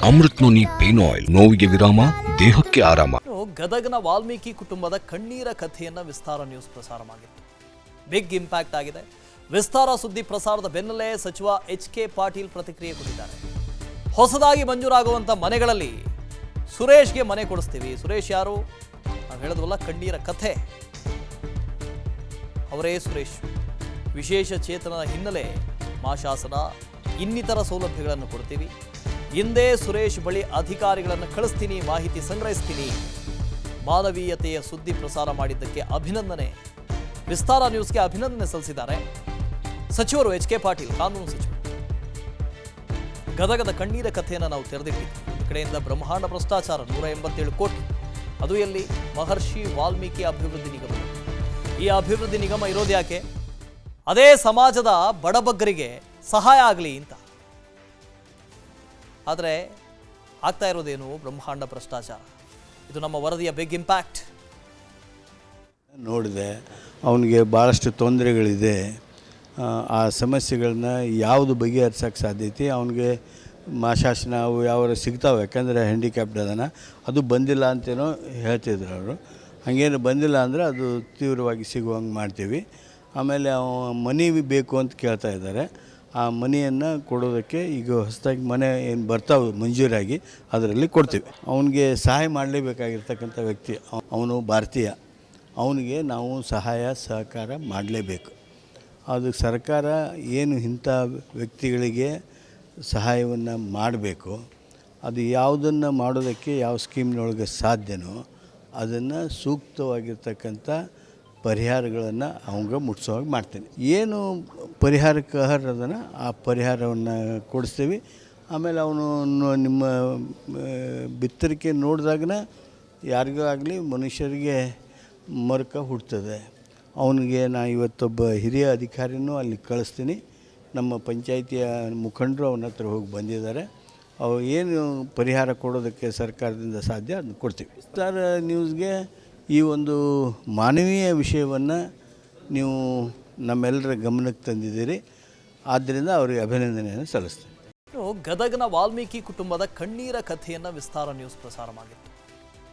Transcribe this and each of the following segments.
Amrit noni pain oil, ನೋವಿಗೆ ವಿರಾಮ, ದೇಹಕ್ಕೆ ಆರಾಮ. ಗದಗನ ವಾಲ್ಮೀಕಿ ಕುಟುಂಬದ ಕಣ್ಣೀರ ಕಥೆಯನ್ನ ವಿಸ್ತಾರ ನ್ಯೂಸ್ ಪ್ರಸಾರ ಮಾಡಿತ್ತು. ಬಿಗ್ ಇಂಪ್ಯಾಕ್ಟ್ ಆಗಿದೆ. ವಿಸ್ತಾರ ಸುದ್ದಿ ಪ್ರಸಾರದ ಬೆನ್ನಲ್ಲೇ ಸಚಿವ ಎಚ್.ಕೆ. ಪಾಟೀಲ್ ಪ್ರತಿಕ್ರಿಯೆ ಕೊಟ್ಟಿದ್ದಾರೆ. ಹೊಸದಾಗಿ ಮಂಜೂರಾಗುವಂತ ಮನೆಗಳಲ್ಲಿ ಸುರೇಶ್ಗೆ ಮನೆ ಕೊಡಿಸ್ತೀವಿ. ಸುರೇಶ್ ಯಾರು? ನಾವು ಹೇಳಿದ್ವಲ್ಲ, ಕಣ್ಣೀರ ಕಥೆ. ಅವರೇ ಸುರೇಶ್. ವಿಶೇಷ ಚೇತನದ ಹಿನ್ನೆಲೆ ಮಾಶಾಸನ ಇನ್ನಿತರ ಸೌಲಭ್ಯಗಳನ್ನು ಕೊಡ್ತೀವಿ. ಹಿಂದೆ ಸುರೇಶ್ ಬಳಿ ಅಧಿಕಾರಿಗಳನ್ನು ಕಳಿಸ್ತೀನಿ, ಮಾಹಿತಿ ಸಂಗ್ರಹಿಸ್ತೀನಿ. ಮಾನವೀಯತೆಯ ಸುದ್ದಿ ಪ್ರಸಾರ ಮಾಡಿದ್ದಕ್ಕೆ ಅಭಿನಂದನೆ. ವಿಸ್ತಾರ ನ್ಯೂಸ್ಗೆ ಅಭಿನಂದನೆ ಸಲ್ಲಿಸಿದ್ದಾರೆ ಸಚಿವರು ಎಚ್.ಕೆ. ಪಾಟೀಲ್, ಕಾನೂನು ಸಚಿವರು. ಗದಗದ ಕಣ್ಣೀರ ಕಥೆಯನ್ನು ನಾವು ತೆರೆದಿಟ್ಟಿದ್ವಿ. ಈ ಕಡೆಯಿಂದ ಬ್ರಹ್ಮಾಂಡ ಭ್ರಷ್ಟಾಚಾರ 187 ಕೋಟಿ, ಅದು ಎಲ್ಲಿ? ಮಹರ್ಷಿ ವಾಲ್ಮೀಕಿ ಅಭಿವೃದ್ಧಿ ನಿಗಮ. ಈ ಅಭಿವೃದ್ಧಿ ನಿಗಮ ಇರೋದು ಯಾಕೆ? ಅದೇ ಸಮಾಜದ ಬಡಬಗ್ಗರಿಗೆ ಸಹಾಯ ಆಗಲಿ ಅಂತ. ಆದರೆ ಆಗ್ತಾ ಇರೋದೇನು? ಬ್ರಹ್ಮಾಂಡ ಭ್ರಷ್ಟಾಚಾರ. ಇದು ನಮ್ಮ ವರದಿಯ ಬಿಗ್ ಇಂಪ್ಯಾಕ್ಟ್. ನೋಡಿದೆ, ಅವನಿಗೆ ಭಾಳಷ್ಟು ತೊಂದರೆಗಳಿದೆ. ಆ ಸಮಸ್ಯೆಗಳನ್ನ ಯಾವುದು ಬಗೆಹರಿಸೋಕ್ಕೆ ಸಾಧ್ಯತೆ, ಅವನಿಗೆ ಮಾಶಾಸನ ಅವು ಯಾವ ಸಿಗ್ತಾವೆ. ಯಾಕಂದರೆ ಹ್ಯಾಂಡಿಕ್ಯಾಪ್ಡ್ ಅದನ್ನು, ಅದು ಬಂದಿಲ್ಲ ಅಂತೇನೋ ಹೇಳ್ತಿದ್ರು ಅವರು. ಹಾಗೇನು ಬಂದಿಲ್ಲ ಅಂದರೆ ಅದು ತೀವ್ರವಾಗಿ ಸಿಗುವಂಗೆ ಮಾಡ್ತೀವಿ. ಆಮೇಲೆ ಮನಿ ಬೇಕು ಅಂತ ಕೇಳ್ತಾ ಇದ್ದಾರೆ. ಆ ಮನಿಯನ್ನು ಕೊಡೋದಕ್ಕೆ ಈಗ ಹೊಸದಾಗಿ ಮನೆ ಏನು ಬರ್ತಾವೆ ಮಂಜೂರಾಗಿ, ಅದರಲ್ಲಿ ಕೊಡ್ತೀವಿ. ಅವನಿಗೆ ಸಹಾಯ ಮಾಡಲೇಬೇಕಾಗಿರ್ತಕ್ಕಂಥ ವ್ಯಕ್ತಿ ಅವನು, ಭಾರತೀಯ. ಅವನಿಗೆ ನಾವು ಸಹಾಯ ಸಹಕಾರ ಮಾಡಲೇಬೇಕು. ಅದು ಸರ್ಕಾರ ಏನು ಇಂಥ ವ್ಯಕ್ತಿಗಳಿಗೆ ಸಹಾಯವನ್ನು ಮಾಡಬೇಕು, ಅದು ಯಾವುದನ್ನು ಮಾಡೋದಕ್ಕೆ ಯಾವ ಸ್ಕೀಮ್ನೊಳಗೆ ಸಾಧ್ಯನೋ ಅದನ್ನು ಸೂಕ್ತವಾಗಿರ್ತಕ್ಕಂಥ ಪರಿಹಾರಗಳನ್ನು ಅವಂಗೆ ಮುಟ್ಸೋವಾಗಿ ಮಾಡ್ತೀನಿ. ಏನು ಪರಿಹಾರಕ್ಕೆ ಅರ್ಹದನ್ನು ಆ ಪರಿಹಾರವನ್ನು ಕೊಡಿಸ್ತೀವಿ. ಆಮೇಲೆ ಅವನು ನಿಮ್ಮ ಬಿತ್ತರಿಕೆ ನೋಡಿದಾಗನ ಯಾರಿಗೂ ಆಗಲಿ ಮನುಷ್ಯರಿಗೆ ಮರುಕ ಹುಡ್ತದೆ. ಅವನಿಗೆ ನಾನು ಇವತ್ತೊಬ್ಬ ಹಿರಿಯ ಅಧಿಕಾರಿನೂ ಅಲ್ಲಿ ಕಳಿಸ್ತೀನಿ. ನಮ್ಮ ಪಂಚಾಯಿತಿಯ ಮುಖಂಡರು ಅವನ ಹತ್ರ ಹೋಗಿ ಬಂದಿದ್ದಾರೆ. ಅವು ಏನು ಪರಿಹಾರ ಕೊಡೋದಕ್ಕೆ ಸರ್ಕಾರದಿಂದ ಸಾಧ್ಯ ಅದನ್ನು ಕೊಡ್ತೀವಿ. ವಿಸ್ತಾರ ನ್ಯೂಸ್ಗೆ ಈ ಒಂದು ಮಾನವೀಯ ವಿಷಯವನ್ನು ನೀವು ನಮ್ಮೆಲ್ಲರ ಗಮನಕ್ಕೆ ತಂದಿದ್ದೀರಿ. ಆದ್ದರಿಂದ ಅವರಿಗೆ ಅಭಿನಂದನೆಯನ್ನು ಸಲ್ಲಿಸ್ತೀನಿ. ಗದಗನ ವಾಲ್ಮೀಕಿ ಕುಟುಂಬದ ಕಣ್ಣೀರ ಕಥೆಯನ್ನು ವಿಸ್ತಾರ ನ್ಯೂಸ್ ಪ್ರಸಾರ ಮಾಡಿತ್ತು.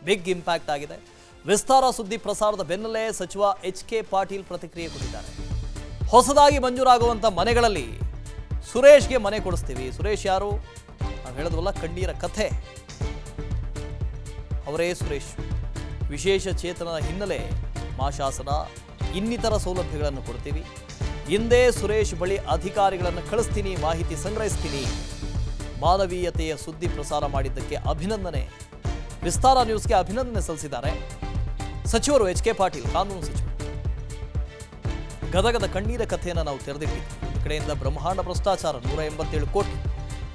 ಬಿಗ್ ಇಂಪ್ಯಾಕ್ಟ್ ಆಗಿದೆ. ವಿಸ್ತಾರ ಸುದ್ದಿ ಪ್ರಸಾರದ ಬೆನ್ನಲ್ಲೇ ಸಚಿವ ಎಚ್.ಕೆ. ಪಾಟೀಲ್ ಪ್ರತಿಕ್ರಿಯೆ ಕೊಟ್ಟಿದ್ದಾರೆ. ಹೊಸದಾಗಿ ಮಂಜೂರಾಗುವಂತ ಮನೆಗಳಲ್ಲಿ ಸುರೇಶ್ಗೆ ಮನೆ ಕೊಡಿಸ್ತೀವಿ. ಸುರೇಶ್ ಯಾರು? ನಾವು ಹೇಳಿದ್ವಲ್ಲ, ಕಣ್ಣೀರ ಕಥೆ. ಅವರೇ ಸುರೇಶ್. ವಿಶೇಷ ಚೇತನದ ಹಿನ್ನೆಲೆ ಮಾಶಾಸನ ಇನ್ನಿತರ ಸೌಲಭ್ಯಗಳನ್ನು ಕೊಡ್ತೀವಿ. ಹಿಂದೆ ಸುರೇಶ್ ಬಳಿ ಅಧಿಕಾರಿಗಳನ್ನು ಕಳಿಸ್ತೀನಿ, ಮಾಹಿತಿ ಸಂಗ್ರಹಿಸ್ತೀನಿ. ಮಾನವೀಯತೆಯ ಸುದ್ದಿ ಪ್ರಸಾರ ಮಾಡಿದ್ದಕ್ಕೆ ಅಭಿನಂದನೆ. ವಿಸ್ತಾರ ನ್ಯೂಸ್ಗೆ ಅಭಿನಂದನೆ ಸಲ್ಲಿಸಿದ್ದಾರೆ ಸಚಿವರು ಎಚ್.ಕೆ. ಪಾಟೀಲ್, ಕಾನೂನು ಸಚಿವರು. ಗದಗದ ಕಣ್ಣೀರ ಕಥೆಯನ್ನು ನಾವು ತೆರೆದಿಟ್ಟಿದ್ವಿ. ಈ ಕಡೆಯಿಂದ ಬ್ರಹ್ಮಾಂಡ ಭ್ರಷ್ಟಾಚಾರ 187 ಕೋಟಿ,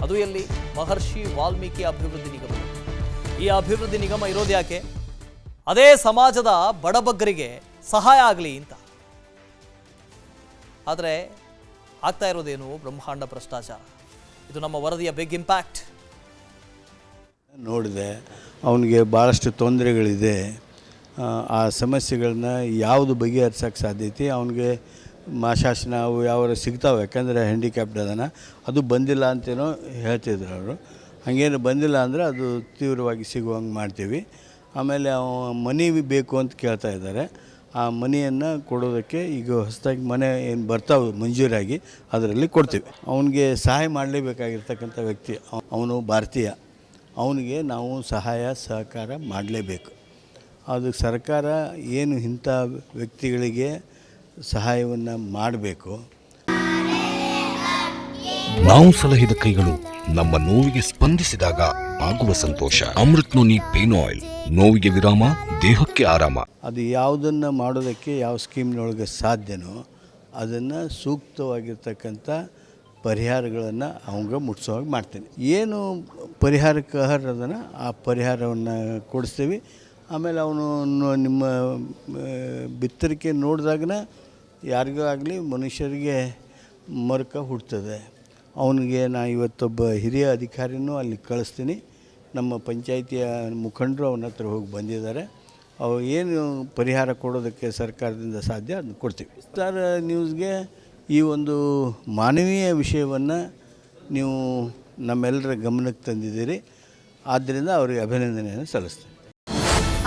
ಅದು ಎಲ್ಲಿ? ಮಹರ್ಷಿ ವಾಲ್ಮೀಕಿ ಅಭಿವೃದ್ಧಿ ನಿಗಮ. ಈ ಅಭಿವೃದ್ಧಿ ನಿಗಮ ಇರೋದು ಯಾಕೆ? ಅದೇ ಸಮಾಜದ ಬಡಬಗ್ಗರಿಗೆ ಸಹಾಯ ಆಗಲಿ ಅಂತ. ಆದರೆ ಆಗ್ತಾ ಇರೋದೇನು? ಬ್ರಹ್ಮಾಂಡ ಭ್ರಷ್ಟಾಚಾರ. ಇದು ನಮ್ಮ ವರದಿಯ ಬಿಗ್ ಇಂಪ್ಯಾಕ್ಟ್. ನೋಡಿದೆ, ಅವನಿಗೆ ಭಾಳಷ್ಟು ತೊಂದರೆಗಳಿದೆ. ಆ ಸಮಸ್ಯೆಗಳನ್ನ ಯಾವುದು ಬಗೆಹರಿಸೋಕ್ಕೆ ಸಾಧ್ಯತೆ, ಅವನಿಗೆ ಮಾಶಾಸನ ಅವು ಯಾವ ಸಿಗ್ತಾವೆ. ಯಾಕಂದರೆ ಹ್ಯಾಂಡಿಕ್ಯಾಪ್ಡ್ ಅದನ್ನು, ಅದು ಬಂದಿಲ್ಲ ಅಂತೇನೋ ಹೇಳ್ತಿದ್ರು ಅವರು. ಹಾಗೇನು ಬಂದಿಲ್ಲ ಅಂದರೆ ಅದು ತೀವ್ರವಾಗಿ ಸಿಗುವಂಗೆ ಮಾಡ್ತೀವಿ. ಆಮೇಲೆ ಮನಿ ಬೇಕು ಅಂತ ಕೇಳ್ತಾ ಇದ್ದಾರೆ. ಆ ಮನಿಯನ್ನು ಕೊಡೋದಕ್ಕೆ ಈಗ ಹೊಸದಾಗಿ ಮನೆ ಏನು ಬರ್ತಾವೆ ಮಂಜೂರಾಗಿ, ಅದರಲ್ಲಿ ಕೊಡ್ತೀವಿ. ಅವನಿಗೆ ಸಹಾಯ ಮಾಡಲೇಬೇಕಾಗಿರ್ತಕ್ಕಂಥ ವ್ಯಕ್ತಿ ಅವನು, ಭಾರತೀಯ. ಅವನಿಗೆ ನಾವು ಸಹಾಯ ಸಹಕಾರ ಮಾಡಲೇಬೇಕು. ಅದು ಸರ್ಕಾರ ಏನು ಇಂಥ ವ್ಯಕ್ತಿಗಳಿಗೆ ಸಹಾಯವನ್ನು ಮಾಡಬೇಕು. ನಾವು ಸಲಹಿದ ಕೈಗಳು ನಮ್ಮ ನೋವಿಗೆ ಸ್ಪಂದಿಸಿದಾಗ ಆಗುವ ಸಂತೋಷ. ಅಮೃತ್ ನೋನಿ ಪೇನ್ ಆಯಿಲ್, ನೋವಿಗೆ ವಿರಾಮ, ದೇಹಕ್ಕೆ ಆರಾಮ. ಅದು ಯಾವುದನ್ನು ಮಾಡೋದಕ್ಕೆ ಯಾವ ಸ್ಕೀಮ್ನೊಳಗೆ ಸಾಧ್ಯನೋ ಅದನ್ನು ಸೂಕ್ತವಾಗಿರ್ತಕ್ಕಂಥ ಪರಿಹಾರಗಳನ್ನು ಅವಂಗೆ ಮುಟ್ಸೋವಾಗಿ ಮಾಡ್ತೀನಿ. ಏನು ಪರಿಹಾರಕ್ಕೆ ಅರ್ಹದನ್ನು ಆ ಪರಿಹಾರವನ್ನು ಕೊಡಿಸ್ತೀವಿ. ಆಮೇಲೆ ಅವನು ನಿಮ್ಮ ಬಿತ್ತರಿಕೆ ನೋಡಿದಾಗನ ಯಾರಿಗೂ ಆಗಲಿ ಮನುಷ್ಯರಿಗೆ ಮರುಕ ಹುಡ್ತದೆ. ಅವನಿಗೆ ನಾನು ಇವತ್ತೊಬ್ಬ ಹಿರಿಯ ಅಧಿಕಾರಿನೂ ಅಲ್ಲಿ ಕಳಿಸ್ತೀನಿ. ನಮ್ಮ ಪಂಚಾಯಿತಿಯ ಮುಖಂಡರು ಅವನ ಹತ್ರ ಹೋಗಿ ಬಂದಿದ್ದಾರೆ. ಅವು ಏನು ಪರಿಹಾರ ಕೊಡೋದಕ್ಕೆ ಸರ್ಕಾರದಿಂದ ಸಾಧ್ಯ ಅದನ್ನು ಕೊಡ್ತೀವಿ. ವಿಸ್ತಾರ ನ್ಯೂಸ್ಗೆ ಈ ಒಂದು ಮಾನವೀಯ ವಿಷಯವನ್ನು ನೀವು ನಮ್ಮೆಲ್ಲರ ಗಮನಕ್ಕೆ ತಂದಿದ್ದೀರಿ. ಆದ್ದರಿಂದ ಅವರಿಗೆ ಅಭಿನಂದನೆಯನ್ನು ಸಲ್ಲಿಸ್ತೇನೆ.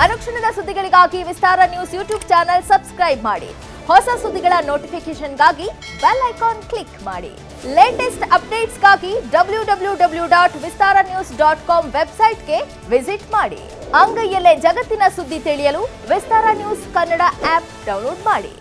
ಅನುಕ್ಷಣದ ಸುದ್ದಿಗಳಿಗಾಗಿ ವಿಸ್ತಾರ ನ್ಯೂಸ್ ಯೂಟ್ಯೂಬ್ ಚಾನೆಲ್ ಸಬ್ಸ್ಕ್ರೈಬ್ ಮಾಡಿ. ಹೊಸ ಸುದ್ದಿಗಳ ನೋಟಿಫಿಕೇಶನ್ಗಾಗಿ ಬೆಲ್ ಐಕಾನ್ ಕ್ಲಿಕ್ ಮಾಡಿ. ಲೇಟೆಸ್ಟ್ ಅಪ್ಡೇಟ್ಸ್ಗಾಗಿ www.vistaranews.com ವೆಬ್ಸೈಟ್ಗೆ ವಿಸಿಟ್ ಮಾಡಿ. ಅಂಗೈಯಲ್ಲೇ ಜಗತ್ತಿನ ಸುದ್ದಿ ತಿಳಿಯಲು ವಿಸ್ತಾರ ನ್ಯೂಸ್ ಕನ್ನಡ ಆಪ್ ಡೌನ್ಲೋಡ್ ಮಾಡಿ.